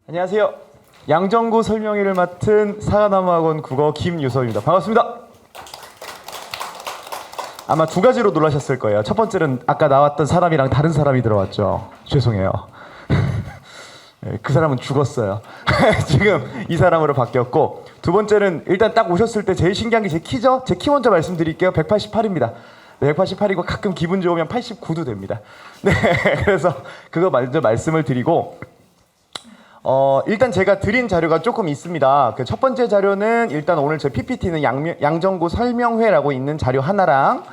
안녕하세요. 양정구 설명회를 맡은 사과나무학원 국어 김유서입니다. 반갑습니다. 아마 두 가지로 놀라셨을 거예요. 첫 번째는 아까 나왔던 사람이랑 다른 사람이 들어왔죠. 죄송해요. 그 사람은 죽었어요. 지금 이 사람으로 바뀌었고, 두 번째는 일단 딱 오셨을 때 제일 신기한 게 제 키죠? 제 키 먼저 말씀드릴게요. 188입니다. 네, 188이고 가끔 기분 좋으면 89도 됩니다. 네, 그래서 그거 먼저 말씀을 드리고, 일단 제가 드린 자료가 조금 있습니다. 그 첫 번째 자료는 일단 오늘 제 PPT는 양정구 설명회라고 있는 자료 하나랑,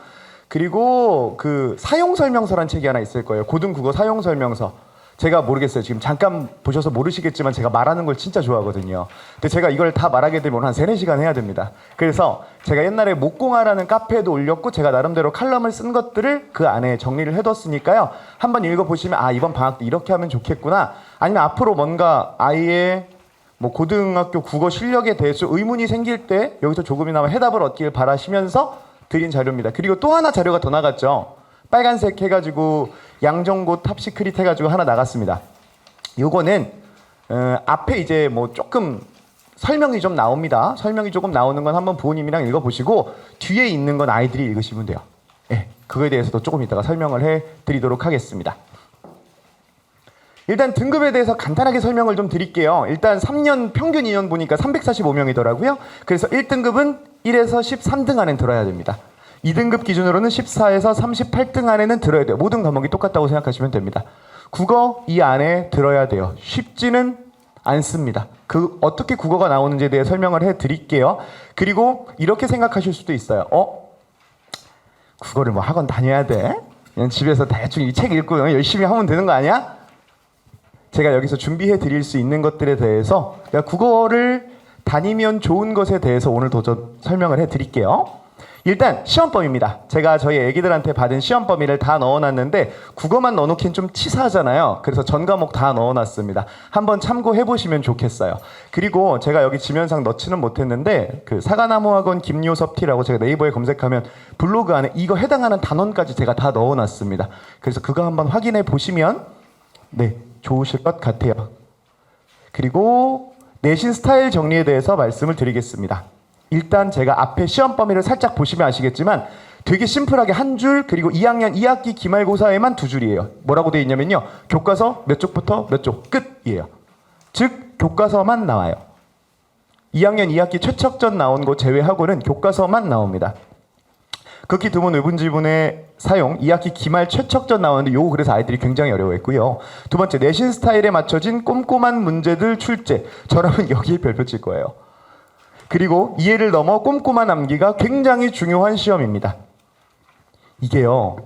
그리고 그 사용설명서란 책이 하나 있을 거예요. 고등국어 사용설명서. 제가 모르겠어요. 지금 잠깐 보셔서 모르시겠지만 제가 말하는 걸 진짜 좋아하거든요. 근데 제가 이걸 다 말하게 되면 한 3-4시간 해야 됩니다. 그래서 제가 옛날에 목공하라는 카페에도 올렸고, 제가 나름대로 칼럼을 쓴 것들을 그 안에 정리를 해뒀으니까요. 한번 읽어보시면 아, 이번 방학 때 이렇게 하면 좋겠구나, 아니면 앞으로 뭔가 아이의 뭐 고등학교 국어 실력에 대해서 의문이 생길 때 여기서 조금이나마 해답을 얻길 바라시면서 드린 자료입니다. 그리고 또 하나 자료가 더 나갔죠. 빨간색 해가지고 양정구 탑시크릿 해가지고 하나 나갔습니다. 요거는 앞에 이제 뭐 조금 설명이 좀 나옵니다. 설명이 조금 나오는 건 한번 부모님이랑 읽어보시고, 뒤에 있는 건 아이들이 읽으시면 돼요. 네, 그거에 대해서도 조금 이따가 설명을 해드리도록 하겠습니다. 일단 등급에 대해서 간단하게 설명을 좀 드릴게요. 일단 3년 평균 인원 보니까 345명이더라고요. 그래서 1등급은 1에서 13등 안에 들어야 됩니다. 2등급 기준으로는 14에서 38등 안에는 들어야 돼요. 모든 과목이 똑같다고 생각하시면 됩니다. 국어 이 안에 들어야 돼요. 쉽지는 않습니다. 어떻게 국어가 나오는지에 대해 설명을 해드릴게요. 그리고 이렇게 생각하실 수도 있어요. 국어를 뭐 학원 다녀야 돼? 그냥 집에서 대충 이 책 읽고 열심히 하면 되는 거 아니야? 제가 여기서 준비해 드릴 수 있는 것들에 대해서, 국어를 다니면 좋은 것에 대해서 오늘 도전 설명을 해 드릴게요. 일단 시험 범위입니다. 제가 저희 애기들한테 받은 시험 범위를 다 넣어놨는데, 국어만 넣어놓긴 좀 치사하잖아요. 그래서 전 과목 다 넣어놨습니다. 한번 참고해 보시면 좋겠어요. 그리고 제가 여기 지면상 넣지는 못했는데, 그 사과나무학원 김요섭티라고 제가 네이버에 검색하면 블로그 안에 이거 해당하는 단원까지 제가 다 넣어놨습니다. 그래서 그거 한번 확인해 보시면 네, 좋으실 것 같아요. 그리고 내신 스타일 정리에 대해서 말씀을 드리겠습니다. 일단 제가 앞에 시험 범위를 살짝 보시면 아시겠지만 되게 심플하게 한 줄, 그리고 2학년 2학기 기말고사에만 2줄이에요. 뭐라고 되어 있냐면요, 교과서 몇 쪽부터 몇 쪽 끝이에요. 즉 교과서만 나와요. 2학년 2학기 최척전 나온 거 제외하고는 교과서만 나옵니다. 극히 드문 의문 지문의 사용, 2학기 기말 최척전 나오는데 요거 그래서 아이들이 굉장히 어려워했고요. 두 번째, 내신 스타일에 맞춰진 꼼꼼한 문제들 출제. 저라면 여기에 별표 칠 거예요. 그리고 이해를 넘어 꼼꼼한 암기가 굉장히 중요한 시험입니다. 이게요,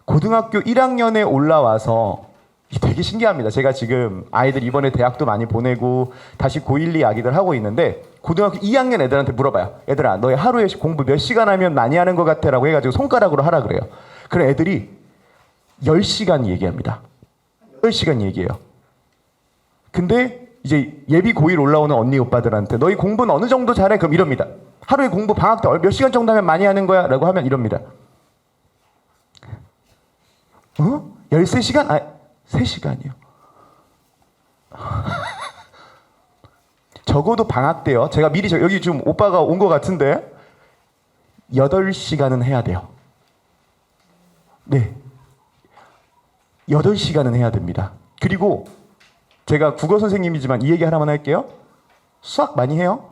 고등학교 1학년에 올라와서 되게 신기합니다. 제가 지금 아이들 이번에 대학도 많이 보내고 다시 고1, 2 아기들 하고 있는데, 고등학교 2학년 애들한테 물어봐요. 얘들아, 너희 하루에 공부 몇 시간 하면 많이 하는 것 같아? 라고 해가지고 손가락으로 하라 그래요. 그럼 애들이 10시간 얘기합니다. 10시간 얘기해요. 근데 이제 예비 고1 올라오는 언니 오빠들한테 너희 공부는 어느 정도 잘해? 그럼 이럽니다. 하루에 공부 방학 때 몇 시간 정도 하면 많이 하는 거야? 라고 하면 이럽니다. 13시간? 3시간이요. 적어도 방학 때요. 제가 미리 여기 지금 오빠가 온 것 같은데 8시간은 해야 돼요. 네, 8시간은 해야 됩니다. 그리고 제가 국어 선생님이지만 이 얘기 하나만 할게요. 수학 많이 해요?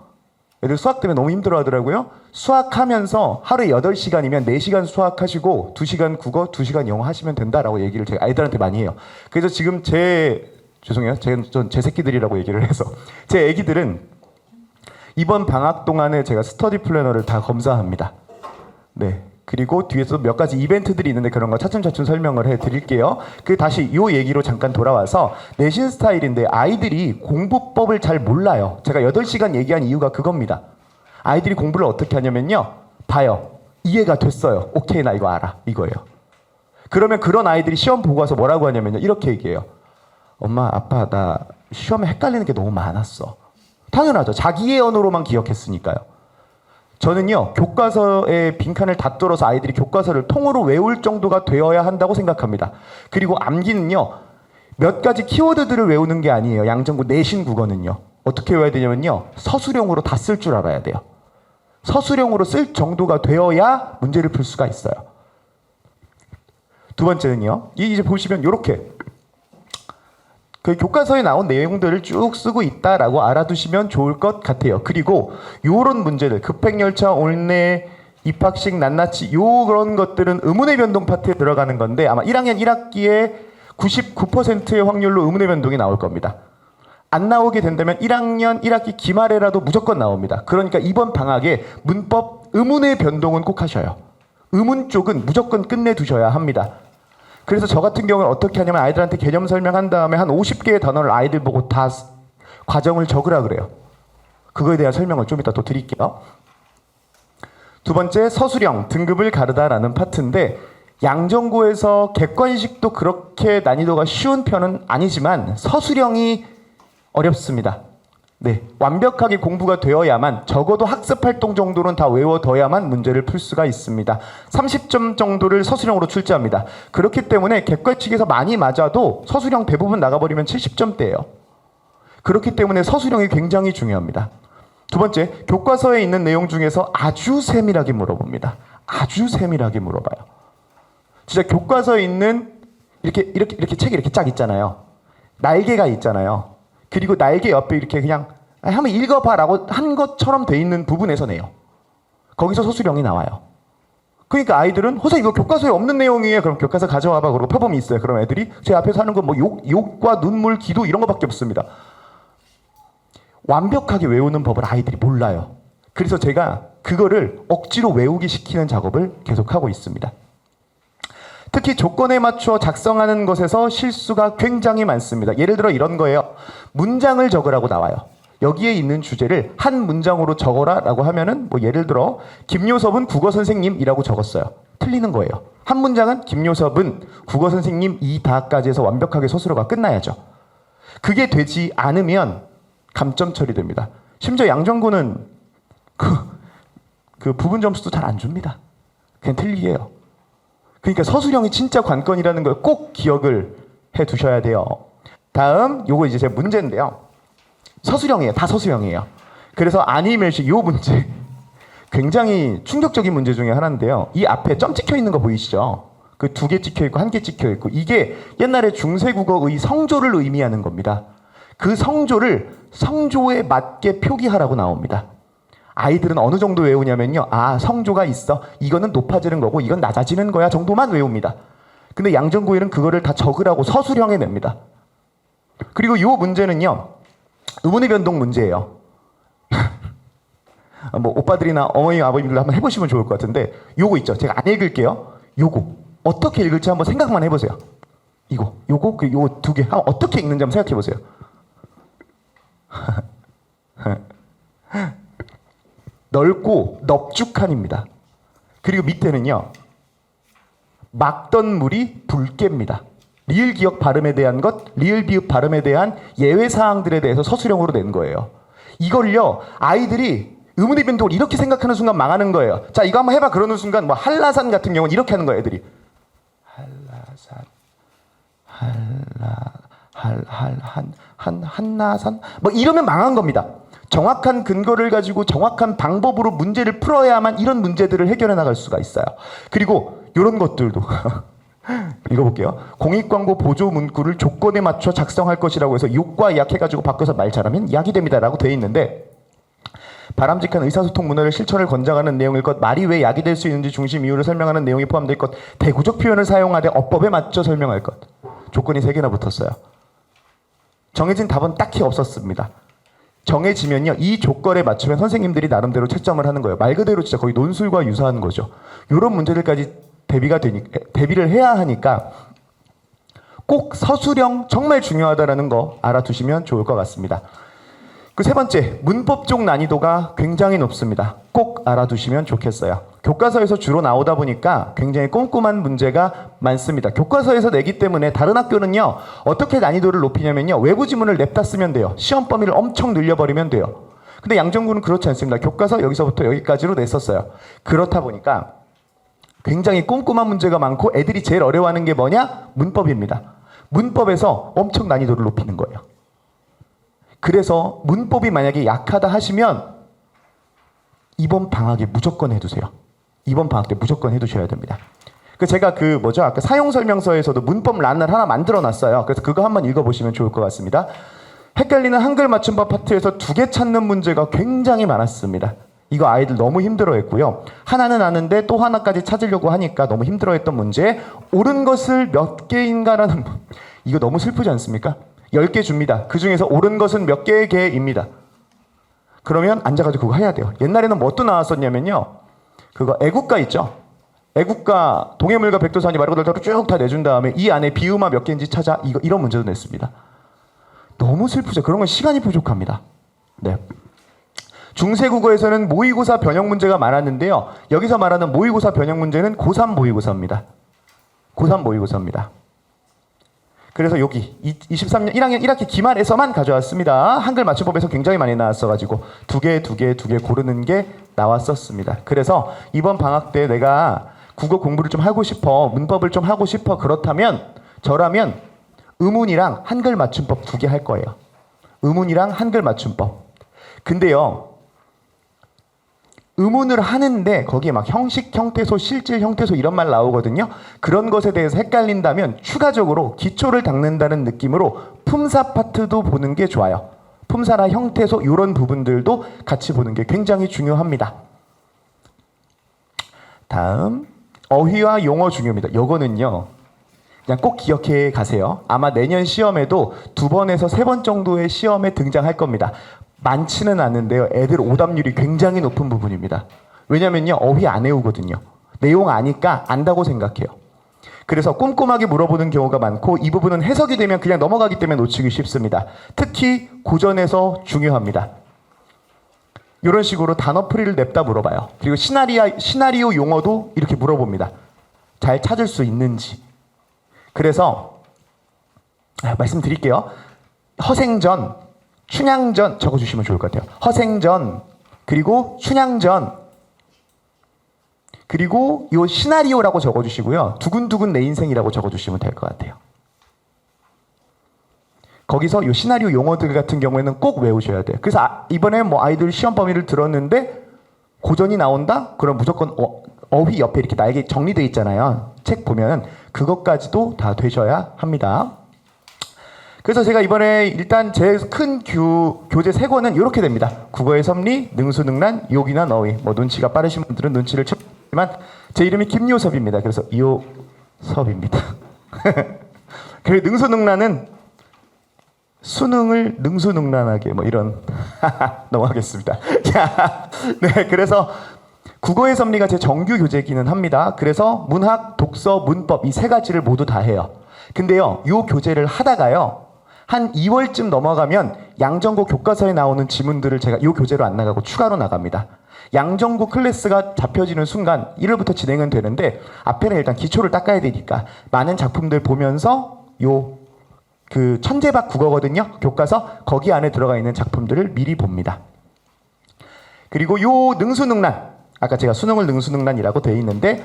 애들 수학 때문에 너무 힘들어 하더라고요. 수학하면서 하루에 8시간이면 4시간 수학하시고 2시간 국어, 2시간 영어 하시면 된다라고 얘기를 제가 아이들한테 많이 해요. 그래서 지금 죄송해요. 제 새끼들이라고 얘기를 해서 제 애기들은 이번 방학 동안에 제가 스터디 플래너를 다 검사합니다. 네. 그리고 뒤에서 몇 가지 이벤트들이 있는데 그런 거 차츰차츰 설명을 해드릴게요. 다시 요 얘기로 잠깐 돌아와서 내신 스타일인데 아이들이 공부법을 잘 몰라요. 제가 8시간 얘기한 이유가 그겁니다. 아이들이 공부를 어떻게 하냐면요, 봐요. 이해가 됐어요. 오케이, 나 이거 알아. 이거예요. 그러면 그런 아이들이 시험 보고 와서 뭐라고 하냐면요, 이렇게 얘기해요. 엄마, 아빠, 나 시험에 헷갈리는 게 너무 많았어. 당연하죠. 자기의 언어로만 기억했으니까요. 저는요, 교과서의 빈칸을 다 뚫어서 아이들이 교과서를 통으로 외울 정도가 되어야 한다고 생각합니다. 그리고 암기는요, 몇 가지 키워드들을 외우는 게 아니에요. 양정구 내신 국어는요. 어떻게 외워야 되냐면요. 서술형으로 다 쓸 줄 알아야 돼요. 서술형으로 쓸 정도가 되어야 문제를 풀 수가 있어요. 두 번째는요. 이제 보시면 이렇게 그 교과서에 나온 내용들을 쭉 쓰고 있다라고 알아두시면 좋을 것 같아요. 그리고 요런 문제들, 급행열차, 올내, 입학식, 낱낱이 요런 것들은 의문의 변동 파트에 들어가는 건데 아마 1학년 1학기에 99%의 확률로 의문의 변동이 나올 겁니다. 안 나오게 된다면 1학년 1학기 기말에라도 무조건 나옵니다. 그러니까 이번 방학에 문법 의문의 변동은 꼭 하셔요. 의문 쪽은 무조건 끝내두셔야 합니다. 그래서 저 같은 경우는 어떻게 하냐면 아이들한테 개념 설명한 다음에 한 50개의 단어를 아이들 보고 다 과정을 적으라 그래요. 그거에 대한 설명을 좀 이따 또 드릴게요. 두 번째, 서술형, 등급을 가르다라는 파트인데 양정고에서 객관식도 그렇게 난이도가 쉬운 편은 아니지만 서술형이 어렵습니다. 네, 완벽하게 공부가 되어야만 적어도 학습활동 정도는 다 외워둬야만 문제를 풀 수가 있습니다. 30점 정도를 서술형으로 출제합니다. 그렇기 때문에 객관식에서 많이 맞아도 서술형 대부분 나가버리면 70점대예요. 그렇기 때문에 서술형이 굉장히 중요합니다. 두 번째, 교과서에 있는 내용 중에서 아주 세밀하게 물어봅니다. 아주 세밀하게 물어봐요. 진짜 교과서에 있는 이렇게 책이 이렇게 쫙 있잖아요. 날개가 있잖아요. 그리고 날개 옆에 이렇게 그냥 한번 읽어봐라고 한 것처럼 돼 있는 부분에서 내요. 거기서 서술형이 나와요. 그러니까 아이들은 선생님 이거 교과서에 없는 내용이에요. 그럼 교과서 가져와봐. 그러고 표범이 있어요. 그럼 애들이 제 앞에서 하는 건 뭐 욕과 눈물, 기도 이런 거밖에 없습니다. 완벽하게 외우는 법을 아이들이 몰라요. 그래서 제가 그거를 억지로 외우게 시키는 작업을 계속하고 있습니다. 특히 조건에 맞춰 작성하는 것에서 실수가 굉장히 많습니다. 예를 들어 이런 거예요. 문장을 적으라고 나와요. 여기에 있는 주제를 한 문장으로 적어라 라고 하면은 뭐 예를 들어 김요섭은 국어 선생님이라고 적었어요. 틀리는 거예요. 한 문장은 김요섭은 국어 선생님 이다까지 해서 완벽하게 서술어가 끝나야죠. 그게 되지 않으면 감점 처리됩니다. 심지어 양정구는 그 부분 점수도 잘 안 줍니다. 그냥 틀리게 해요. 그러니까 서술형이 진짜 관건이라는 걸 꼭 기억을 해 두셔야 돼요. 다음 요거 이제 제 문제인데요. 서술형이에요. 다 서술형이에요. 그래서 아니멜식 요 문제 굉장히 충격적인 문제 중에 하나인데요. 이 앞에 점 찍혀 있는 거 보이시죠? 그 2개 찍혀 있고 1개 찍혀 있고 이게 옛날에 중세국어의 성조를 의미하는 겁니다. 그 성조를 성조에 맞게 표기하라고 나옵니다. 아이들은 어느 정도 외우냐면요. 아, 성조가 있어. 이거는 높아지는 거고 이건 낮아지는 거야 정도만 외웁니다. 근데 양정고일은 그거를 다 적으라고 서술형에 냅니다. 그리고 이 문제는요. 의문의 변동 문제예요. 뭐 오빠들이나 어머니, 아버님들 한번 해보시면 좋을 것 같은데 요거 있죠. 제가 안 읽을게요. 요거 어떻게 읽을지 한번 생각만 해보세요. 요거 요거 2개 어떻게 읽는지 한번 생각해 보세요. 넓고 넙죽한입니다. 그리고 밑에는요. 막던 물이 붉게입니다. 리을 기억 발음에 대한 것, 리을 비읍 발음에 대한 예외 사항들에 대해서 서술형으로 낸 거예요. 이걸요. 아이들이 의문의 변동을 이렇게 생각하는 순간 망하는 거예요. 자, 이거 한번 해봐. 그러는 순간 뭐 한라산 같은 경우는 이렇게 하는 거예요. 애들이 한라산 뭐 이러면 망한 겁니다. 정확한 근거를 가지고 정확한 방법으로 문제를 풀어야만 이런 문제들을 해결해 나갈 수가 있어요. 그리고 이런 것들도 읽어볼게요. 공익광고 보조 문구를 조건에 맞춰 작성할 것이라고 해서 욕과 약 해가지고 바꿔서 말 잘하면 약이 됩니다 라고 되어 있는데 바람직한 의사소통 문화를 실천을 권장하는 내용일 것, 말이 왜 약이 될 수 있는지 중심 이유를 설명하는 내용이 포함될 것, 대구적 표현을 사용하되 어법에 맞춰 설명할 것. 조건이 3개나 붙었어요. 정해진 답은 딱히 없었습니다. 정해지면요. 이 조건에 맞추면 선생님들이 나름대로 채점을 하는 거예요. 말 그대로 진짜 거의 논술과 유사한 거죠. 이런 문제들까지 대비를 해야 하니까 꼭 서술형 정말 중요하다는 거 알아두시면 좋을 것 같습니다. 그 세 번째, 문법적 난이도가 굉장히 높습니다. 꼭 알아두시면 좋겠어요. 교과서에서 주로 나오다 보니까 굉장히 꼼꼼한 문제가 많습니다. 교과서에서 내기 때문에 다른 학교는요. 어떻게 난이도를 높이냐면요. 외부 지문을 냅다 쓰면 돼요. 시험 범위를 엄청 늘려버리면 돼요. 근데 양정구는 그렇지 않습니다. 교과서 여기서부터 여기까지로 냈었어요. 그렇다 보니까 굉장히 꼼꼼한 문제가 많고 애들이 제일 어려워하는 게 뭐냐? 문법입니다. 문법에서 엄청 난이도를 높이는 거예요. 그래서 문법이 만약에 약하다 하시면 이번 방학에 무조건 해두세요. 이번 방학 때 무조건 해두셔야 됩니다. 제가 아까 사용설명서에서도 문법 란을 하나 만들어 놨어요. 그래서 그거 한번 읽어보시면 좋을 것 같습니다. 헷갈리는 한글 맞춤법 파트에서 2개 찾는 문제가 굉장히 많았습니다. 이거 아이들 너무 힘들어했고요. 하나는 아는데 또 하나까지 찾으려고 하니까 너무 힘들어했던 문제. 옳은 것을 몇 개인가라는 이거 너무 슬프지 않습니까? 10개 줍니다. 그 중에서 옳은 것은 몇 개입니다. 그러면 앉아가지고 그거 해야 돼요. 옛날에는 뭐 또 나왔었냐면요. 그거 애국가 있죠. 애국가 동해물과 백두산이 마르고 쭉 다 내준 다음에 이 안에 비음화 몇 개인지 찾아 이런 문제도 냈습니다. 너무 슬프죠. 그런 건 시간이 부족합니다. 네. 중세국어에서는 모의고사 변형 문제가 많았는데요. 여기서 말하는 모의고사 변형 문제는 고3 모의고사입니다. 고3 모의고사입니다. 그래서 여기 23년 1학년 1학기 기말에서만 가져왔습니다. 한글 맞춤법에서 굉장히 많이 나왔어가지고 두 개 고르는 게 나왔었습니다. 그래서 이번 방학 때 내가 국어 공부를 좀 하고 싶어, 문법을 좀 하고 싶어, 그렇다면 저라면 의문이랑 한글 맞춤법 2개 할 거예요. 의문이랑 한글 맞춤법. 근데요, 의문을 하는데 거기에 막 형식, 형태소, 실질, 형태소 이런 말 나오거든요. 그런 것에 대해서 헷갈린다면 추가적으로 기초를 닦는다는 느낌으로 품사 파트도 보는 게 좋아요. 품사나 형태소 이런 부분들도 같이 보는 게 굉장히 중요합니다. 다음 어휘와 용어 중요합니다. 요거는요 그냥 꼭 기억해 가세요. 아마 내년 시험에도 2번에서 3번 정도의 시험에 등장할 겁니다. 많지는 않은데요. 애들 오답률이 굉장히 높은 부분입니다. 왜냐면요. 어휘 안 외우거든요. 내용 아니까 안다고 생각해요. 그래서 꼼꼼하게 물어보는 경우가 많고 이 부분은 해석이 되면 그냥 넘어가기 때문에 놓치기 쉽습니다. 특히 고전에서 중요합니다. 이런 식으로 단어풀이를 냅다 물어봐요. 그리고 시나리오 용어도 이렇게 물어봅니다. 잘 찾을 수 있는지. 그래서 말씀드릴게요. 허생전, 춘향전 적어주시면 좋을 것 같아요. 허생전, 그리고 춘향전, 그리고 요 시나리오라고 적어주시고요. 두근두근 내 인생이라고 적어주시면 될 것 같아요. 거기서 요 시나리오 용어들 같은 경우에는 꼭 외우셔야 돼요. 그래서 이번에 뭐 아이들 시험 범위를 들었는데 고전이 나온다? 그럼 무조건 어휘 옆에 이렇게 날개 정리되어 있잖아요. 책 보면 그것까지도 다 되셔야 합니다. 그래서 제가 이번에 일단 제 큰 교재 3권은 이렇게 됩니다. 국어의 섭리, 능수능란, 요기난 어휘. 뭐 눈치가 빠르신 분들은 눈치를 채지만 제 이름이 김요섭입니다. 그래서 요섭입니다. 그리고 능수능란은 수능을 능수능란하게 뭐 이런 넘어가겠습니다. 자, 네, 그래서 국어의 섭리가 제 정규 교재이기는 합니다. 그래서 문학, 독서, 문법 이 3가지를 모두 다 해요. 근데요, 요 교재를 하다가요, 한 2월쯤 넘어가면 양정고 교과서에 나오는 지문들을 제가 이 교재로 안 나가고 추가로 나갑니다. 양정고 클래스가 잡혀지는 순간 1월부터 진행은 되는데 앞에는 일단 기초를 닦아야 되니까 많은 작품들 보면서 천재박 국어거든요. 교과서 거기 안에 들어가 있는 작품들을 미리 봅니다. 그리고 요 능수능란, 아까 제가 수능을 능수능란이라고 되어 있는데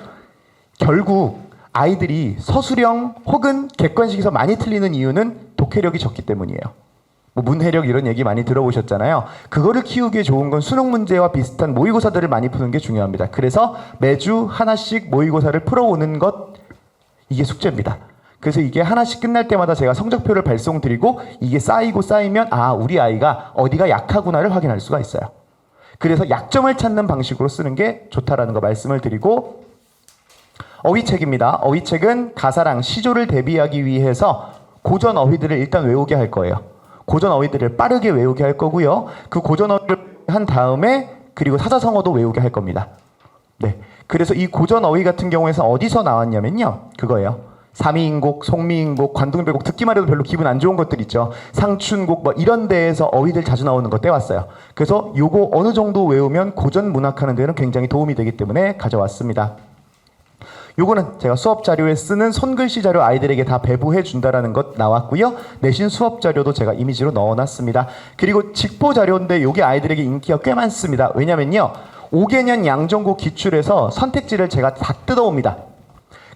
결국 아이들이 서술형 혹은 객관식에서 많이 틀리는 이유는 독해력이 적기 때문이에요. 뭐 문해력 이런 얘기 많이 들어보셨잖아요. 그거를 키우기에 좋은 건 수능 문제와 비슷한 모의고사들을 많이 푸는 게 중요합니다. 그래서 매주 하나씩 모의고사를 풀어오는 것, 이게 숙제입니다. 그래서 이게 하나씩 끝날 때마다 제가 성적표를 발송드리고 이게 쌓이면 우리 아이가 어디가 약하구나를 확인할 수가 있어요. 그래서 약점을 찾는 방식으로 쓰는 게 좋다라는 거 말씀을 드리고, 어휘책입니다. 어휘책은 가사랑 시조를 대비하기 위해서 고전 어휘들을 일단 외우게 할 거예요. 고전 어휘들을 빠르게 외우게 할 거고요. 그 고전 어휘를 한 다음에 그리고 사자성어도 외우게 할 겁니다. 네. 그래서 이 고전 어휘 같은 경우에서 어디서 나왔냐면요. 그거예요. 삼이인곡, 송미인곡, 관동별곡, 듣기만 해도 별로 기분 안 좋은 것들 있죠. 상춘곡 뭐 이런 데에서 어휘들 자주 나오는 거 떼왔어요. 그래서 요거 어느 정도 외우면 고전 문학하는 데는 굉장히 도움이 되기 때문에 가져왔습니다. 요거는 제가 수업 자료에 쓰는 손글씨 자료 아이들에게 다 배부해 준다라는 것 나왔고요. 내신 수업 자료도 제가 이미지로 넣어놨습니다. 그리고 직보 자료인데 요게 아이들에게 인기가 꽤 많습니다. 왜냐면요, 5개년 양정고 기출에서 선택지를 제가 다 뜯어옵니다.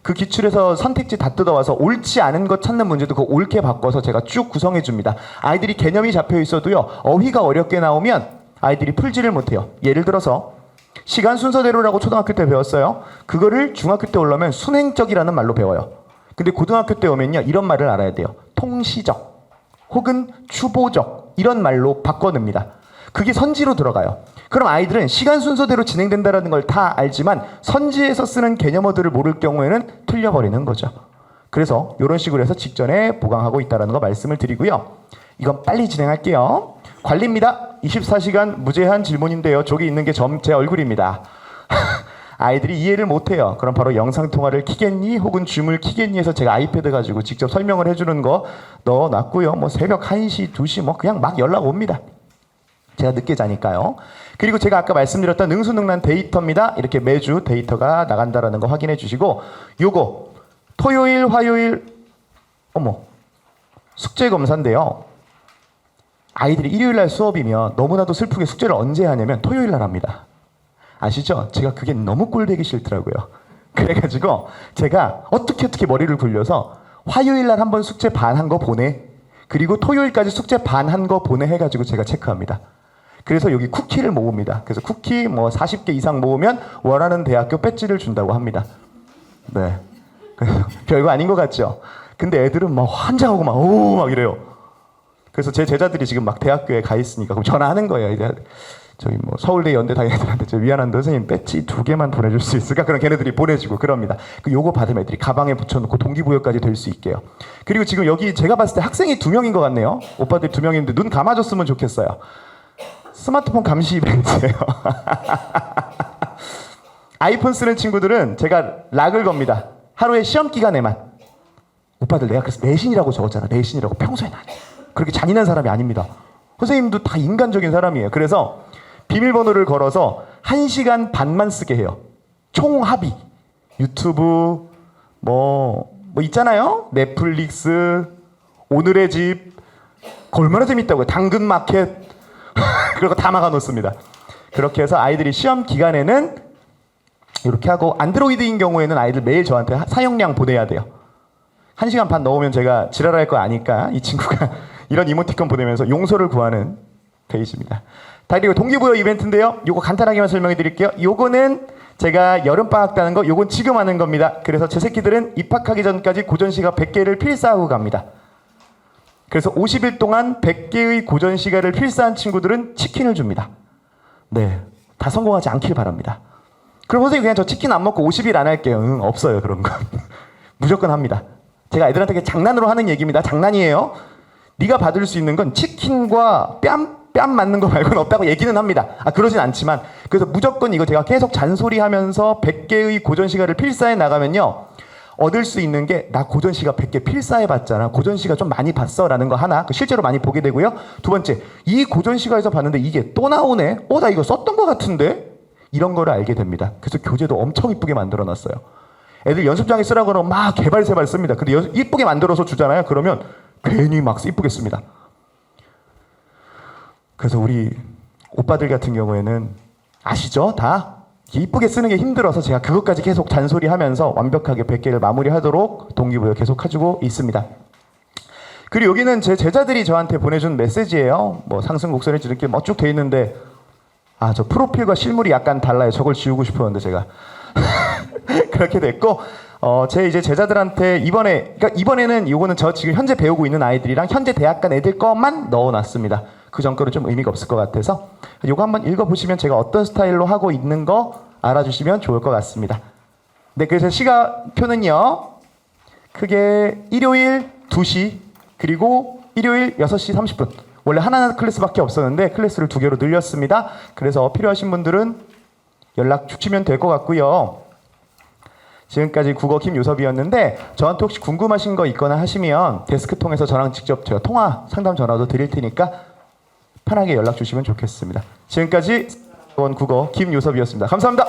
그 기출에서 선택지 다 뜯어와서 옳지 않은 것 찾는 문제도 그 옳게 바꿔서 제가 쭉 구성해 줍니다. 아이들이 개념이 잡혀 있어도요, 어휘가 어렵게 나오면 아이들이 풀지를 못해요. 예를 들어서 시간 순서대로라고 초등학교 때 배웠어요. 그거를 중학교 때 올라오면 순행적이라는 말로 배워요. 근데 고등학교 때 오면요, 이런 말을 알아야 돼요. 통시적 혹은 추보적 이런 말로 바꿔냅니다. 그게 선지로 들어가요. 그럼 아이들은 시간 순서대로 진행된다는 걸 다 알지만 선지에서 쓰는 개념어들을 모를 경우에는 틀려버리는 거죠. 그래서 이런 식으로 해서 직전에 보강하고 있다는 거 말씀을 드리고요. 이건 빨리 진행할게요. 관리입니다. 24시간 무제한 질문인데요. 저기 있는 게 제 얼굴입니다. 아이들이 이해를 못해요. 그럼 바로 영상통화를 키겠니? 혹은 줌을 키겠니? 해서 제가 아이패드 가지고 직접 설명을 해주는 거 넣어놨고요. 뭐 새벽 1시, 2시 뭐 그냥 막 연락 옵니다. 제가 늦게 자니까요. 그리고 제가 아까 말씀드렸던 능수능란 데이터입니다. 이렇게 매주 데이터가 나간다는 거 확인해 주시고, 요거 토요일, 화요일 숙제 검사인데요. 아이들이 일요일 날 수업이면 너무나도 슬프게 숙제를 언제 하냐면 토요일 날 합니다. 아시죠? 제가 그게 너무 꼴보기 싫더라고요. 그래가지고 제가 어떻게 머리를 굴려서 화요일 날 한번 숙제 반 한 거 보내, 그리고 토요일까지 숙제 반 한 거 보내 해가지고 제가 체크합니다. 그래서 여기 쿠키를 모읍니다. 그래서 쿠키 40개 이상 모으면 원하는 대학교 배지를 준다고 합니다. 네. 별거 아닌 것 같죠? 근데 애들은 막 환장하고 막 이래요. 그래서 제 제자들이 지금 막 대학교에 가 있으니까 그럼 전화하는 거예요. 이제 저기 서울대 연대 다니는 애들한테 저 미안한데 선생님 배지 2개만 보내줄 수 있을까? 그럼 걔네들이 보내주고 그럽니다. 요거 받으면 애들이 가방에 붙여놓고 동기부여까지 될 수 있게요. 그리고 지금 여기 제가 봤을 때 학생이 2명인 것 같네요. 오빠들 2명인데 눈 감아줬으면 좋겠어요. 스마트폰 감시 이벤트예요. 아이폰 쓰는 친구들은 제가 락을 겁니다. 하루에 시험 기간에만. 오빠들 내가 그래서 내신이라고 적었잖아. 내신이라고. 평소에는 안 해. 그렇게 잔인한 사람이 아닙니다. 선생님도 다 인간적인 사람이에요. 그래서 비밀번호를 걸어서 1시간 반만 쓰게 해요. 총 합의. 유튜브 뭐 있잖아요. 넷플릭스, 오늘의 집. 얼마나 재밌다고요. 당근마켓. 그리고 다 막아놓습니다. 그렇게 해서 아이들이 시험 기간에는 이렇게 하고, 안드로이드인 경우에는 아이들 매일 저한테 사용량 보내야 돼요. 1시간 반 넣으면 제가 지랄할 거 아니까 이 친구가 이런 이모티콘 보내면서 용서를 구하는 페이지입니다. 그리고 동기부여 이벤트인데요. 요거 간단하게만 설명해 드릴게요. 요거는 제가 여름방학 따는 거, 요건 지금 하는 겁니다. 그래서 제 새끼들은 입학하기 전까지 고전시가 100개를 필사하고 갑니다. 그래서 50일 동안 100개의 고전시가를 필사한 친구들은 치킨을 줍니다. 네, 다 성공하지 않길 바랍니다. 그럼 선생님 그냥 저 치킨 안 먹고 50일 안 할게요. 없어요 그런 거. 무조건 합니다. 제가 애들한테 장난으로 하는 얘기입니다. 장난이에요. 네가 받을 수 있는 건 치킨과 뺨 맞는 거 말고는 없다고 얘기는 합니다. 그러진 않지만, 그래서 무조건 이거 제가 계속 잔소리하면서 100개의 고전시가를 필사해 나가면요, 얻을 수 있는 게, 나 고전시가 100개 필사해 봤잖아. 고전시가 좀 많이 봤어. 라는 거 하나. 실제로 많이 보게 되고요. 두 번째, 이 고전시가에서 봤는데 이게 또 나오네? 나 이거 썼던 거 같은데? 이런 거를 알게 됩니다. 그래서 교재도 엄청 이쁘게 만들어 놨어요. 애들 연습장에 쓰라고 그러면 막 개발세발 씁니다. 근데 이쁘게 만들어서 주잖아요. 그러면 괜히 막 이쁘게 씁니다. 그래서 우리 오빠들 같은 경우에는 아시죠? 다? 이쁘게 쓰는 게 힘들어서 제가 그것까지 계속 잔소리하면서 완벽하게 100개를 마무리하도록 동기부여 계속 해주고 있습니다. 그리고 여기는 제 제자들이 저한테 보내준 메시지예요. 상승 곡선의 지름길 쭉 돼 있는데, 저 프로필과 실물이 약간 달라요. 저걸 지우고 싶었는데 제가 그렇게 됐고, 제 이제 제자들한테 이번에는 요거는 저 지금 현재 배우고 있는 아이들이랑 현재 대학 간 애들 것만 넣어놨습니다. 그 전 거는 좀 의미가 없을 것 같아서 요거 한번 읽어보시면 제가 어떤 스타일로 하고 있는 거 알아주시면 좋을 것 같습니다. 네, 그래서 시간표는요, 크게 일요일 2시 그리고 일요일 6시 30분. 원래 하나 클래스밖에 없었는데 클래스를 2개로 늘렸습니다. 그래서 필요하신 분들은 연락 주시면 될 것 같고요. 지금까지 국어 김요섭이었는데, 저한테 혹시 궁금하신 거 있거나 하시면 데스크 통해서 저랑 직접 제가 통화 상담 전화도 드릴 테니까 편하게 연락 주시면 좋겠습니다. 지금까지 국어 김요섭이었습니다. 감사합니다.